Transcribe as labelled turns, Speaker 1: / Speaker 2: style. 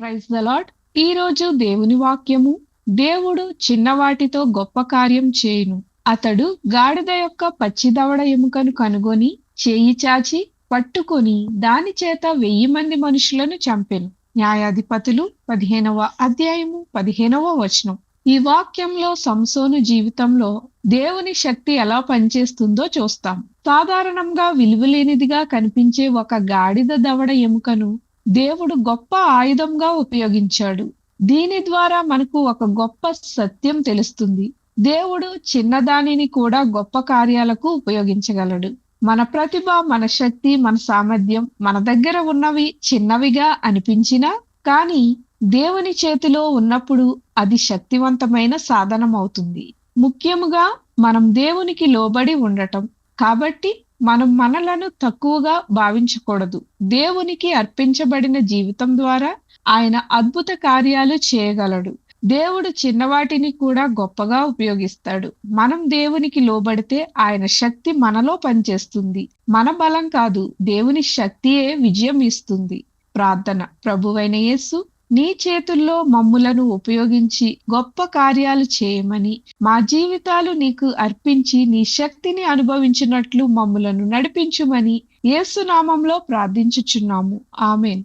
Speaker 1: Praise the lord. ఈ రోజు దేవుని వాక్యము, దేవుడు చిన్నవాటితో గొప్ప కార్యం చేయును. అతడు గాడిద యొక్క పచ్చిదవడ ఎముకను కనుగొని చేయి చాచి పట్టుకొని దాని చేత 1000 మంది మనుషులను చంపెను. న్యాయాధిపతులు 15వ అధ్యాయము 15వ వచనం. ఈ వాక్యంలో సంసోను జీవితంలో దేవుని శక్తి ఎలా పనిచేస్తుందో చూస్తాం. సాధారణంగా విలువలేనిదిగా కనిపించే ఒక గాడిద దవడ ఎముకను దేవుడు గొప్ప ఆయుధంగా ఉపయోగించాడు. దీని ద్వారా మనకు ఒక గొప్ప సత్యం తెలుస్తుంది. దేవుడు చిన్నదానిని కూడా గొప్ప కార్యాలకు ఉపయోగించగలడు. మన ప్రతిభ, మన శక్తి, మన సామర్థ్యం మన దగ్గర ఉన్నవి చిన్నవిగా అనిపించినా కానీ దేవుని చేతిలో ఉన్నప్పుడు అది శక్తివంతమైన సాధనం అవుతుంది. ముఖ్యముగా మనం దేవునికి లోబడి ఉండటం. కాబట్టి మనం మనలను తక్కువగా భావించకూడదు. దేవునికి అర్పించబడిన జీవితం ద్వారా ఆయన అద్భుత కార్యాలు చేయగలడు. దేవుడు చిన్నవాటిని కూడా గొప్పగా ఉపయోగిస్తాడు. మనం దేవునికి లోబడితే ఆయన శక్తి మనలో పనిచేస్తుంది. మన బలం కాదు, దేవుని శక్తియే విజయం ఇస్తుంది. ప్రార్థన. ప్రభువైన యేసు, నీ చేతుల్లో మమ్ములను ఉపయోగించి గొప్ప కార్యాలు చేయమని, మా జీవితాలు నీకు అర్పించి నీ శక్తిని అనుభవించినట్లు మమ్ములను నడిపించుమని యేసు నామంలో ప్రార్థించుచున్నాము. ఆమేన్.